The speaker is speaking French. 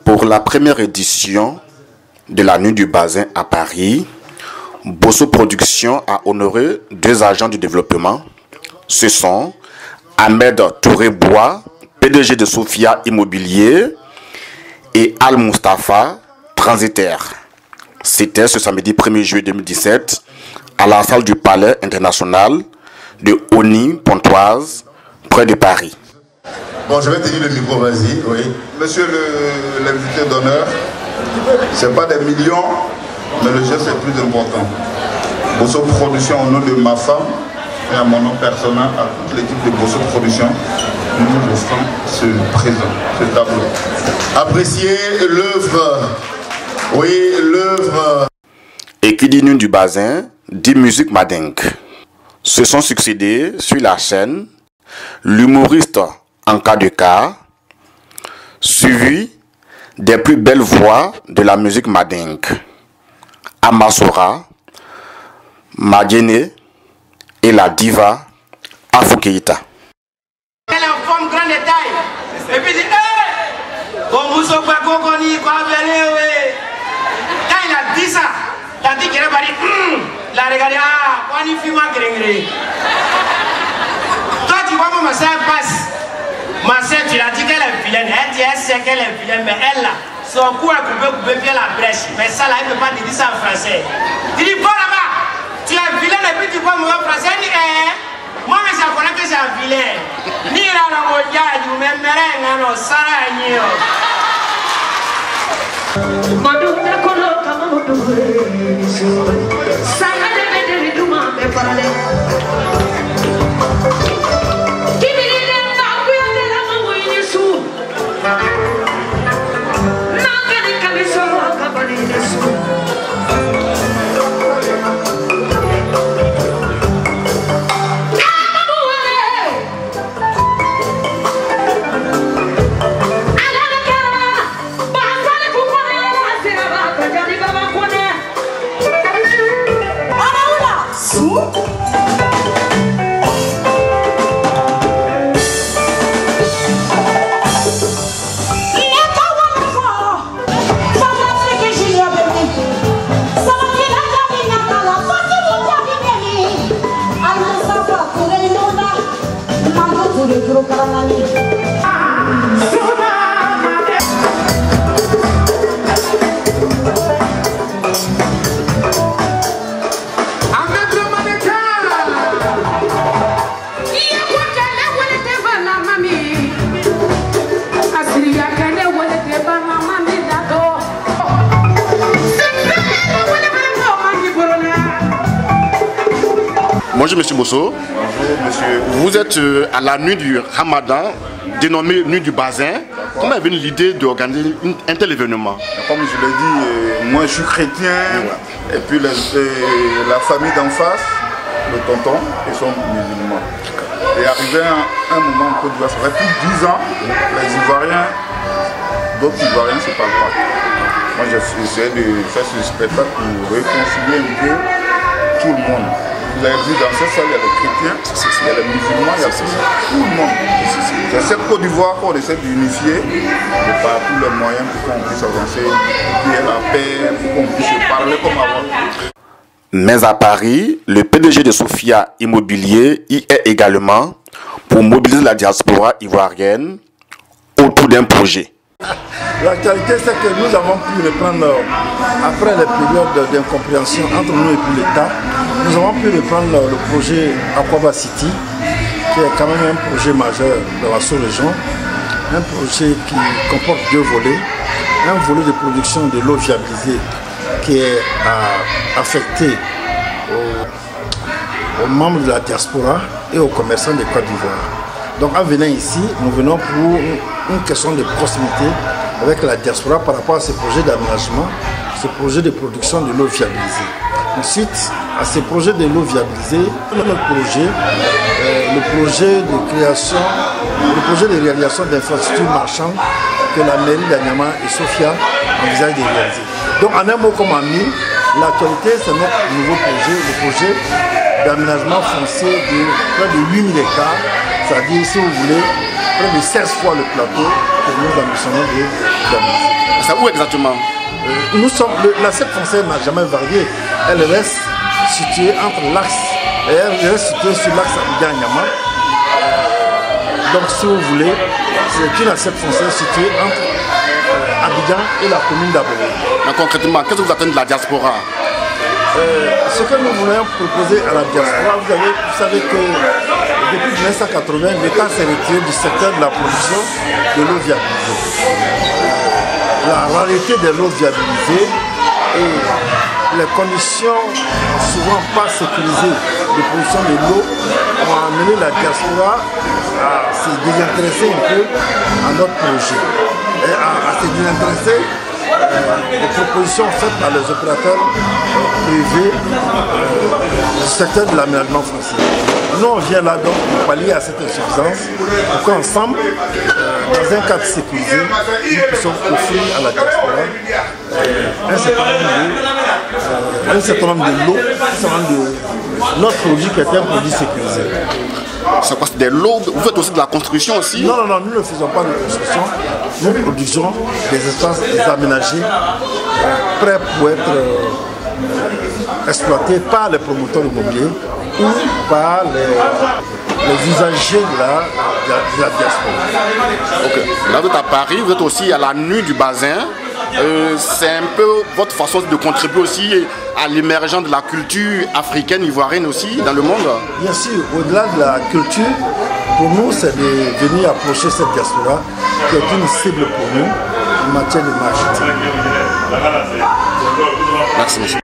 Pour la première édition de la Nuit du Bazin à Paris, Bosso Production a honoré 2 agents du développement. Ce sont Ahmed Touré-Bois, PDG de Sophia Immobilier, et Al Mustafa, transitaire. C'était ce samedi 1er juillet 2017 à la salle du Palais international de Osny-Pontoise, près de Paris. Bon, je vais tenir le micro, vas-y, oui. Monsieur l'invité d'honneur, ce n'est pas des millions, mais le geste est plus important. Bosso Production, au nom de ma femme et à mon nom personnel, à toute l'équipe de Bosso Production, nous nous offrons ce présent, ce tableau. Appréciez l'œuvre, oui, l'œuvre. Et qui dit Nuit du Bazin, dit musique madingue. Se sont succédés sur la scène l'humoriste en cas de cas, suivi des plus belles voix de la musique madingue, Amasora, Madjene et la diva Afro Keita. Elle est en forme grande taille. Et puis dit, quand il a dit ça, il a dit qu'il va dire, il a regardé, quand il fume un gringri. Toi, tu vois, ma soeur passe. Ma soeur, tu l'as dit qu'elle est vilaine. Elle dit, elle sait qu'elle est vilaine, mais elle, là, son cou a coupé bien la brèche. Mais ça, là, elle ne peut pas te dire ça en français. Tu dis, bon là-bas, tu es vilaine et puis tu vois mon français. Elle dit, moi, mais je connais que c'est un vilain. Ni là, la moya, du même merengue, non, ça, là, ni. Bonjour Monsieur Bosso. Bonjour Monsieur. Vous êtes à la nuit du Ramadan, dénommée Nuit du Bazin. Comment est venue l'idée d'organiser un tel événement? Comme je l'ai dit, moi je suis chrétien, et puis la famille d'en face, le tonton, ils sont musulmans. Et arrivé à un moment en Côte d'Ivoire, ça fait plus de 10 ans, les Ivoiriens, d'autres Ivoiriens ne se parlent pas. Moi j'ai essayé de faire ce spectacle pour réconcilier un peu tout le monde. Vous avez vu dans cette salle, il y a les chrétiens, il y a les musulmans, il y a tout le monde. C'est cette Côte d'Ivoire qu'on essaie d'unifier par tous les moyens pour qu'on puisse avancer, pour qu'il y ait la paix, pour qu'on puisse parler comme avant. Mais à Paris, le PDG de Sophia Immobilier y est également pour mobiliser la diaspora ivoirienne autour d'un projet. L'actualité, c'est que nous avons pu reprendre, après les périodes d'incompréhension entre nous et puis l'État, nous avons pu reprendre le projet Aquaba City, qui est quand même un projet majeur dans la sous-région, un projet qui comporte 2 volets. Un volet de production de l'eau viabilisée qui est affecté aux membres de la diaspora et aux commerçants de Côte d'Ivoire. Donc en venant ici, nous venons pour une question de proximité avec la diaspora par rapport à ce projet d'aménagement, ce projet de production de l'eau viabilisée. Ensuite, à ce projet de l'eau viabilisée, notre projet, le projet de création, le projet de réalisation d'infrastructures marchandes que la mairie d'Anyama et Sophia envisagent de réaliser. Donc en un mot comme en mille, L'actualité, c'est notre nouveau projet, le projet d'aménagement foncier de près de 8000 hectares, c'est-à-dire, si vous voulez, près de 16 fois le plateau que nous ambitionnons d'aménager. C'est où exactement? L'assiette foncière n'a jamais varié. Elle reste située entre l'axe, elle reste située sur l'axe Abidjan-Niama. Donc, si vous voulez, c'est une assiette foncière située entre Abidjan et la commune d'Aboro. Mais concrètement, qu'est-ce que vous attendez de la diaspora? Ce que nous voulons proposer à la diaspora, vous savez que depuis 1980, l'État s'est retiré du secteur de la production de l'eau viabilisée. La rareté de l'eau viabilisée et les conditions souvent pas sécurisées de production de l'eau ont amené la diaspora à se désintéresser un peu à notre projet et à se désintéresser aux propositions faites par les opérateurs privés du secteur de l'aménagement foncier. Nous, on vient là donc pour pallier à cette insuffisance, pour qu'ensemble, dans un cadre sécurisé, nous puissions offrir à la diaspora un certain nombre de lots, un certain nombre de notre produit qui est un produit sécurisé. C'est quoi? C'est des lots? Vous faites aussi de la construction aussi? Non, nous ne faisons pas de construction. Nous produisons des espaces aménagés prêts pour être exploités par les promoteurs immobiliers ou par les usagers de la diaspora. Ok. Là, vous êtes à Paris, vous êtes aussi à la nuit du Bazin. C'est un peu votre façon de contribuer aussi à l'émergence de la culture africaine, ivoirienne aussi dans le monde? Bien sûr, au-delà de la culture, pour nous, c'est de venir approcher cette diaspora qui est une cible pour nous en matière de marketing. Merci, monsieur.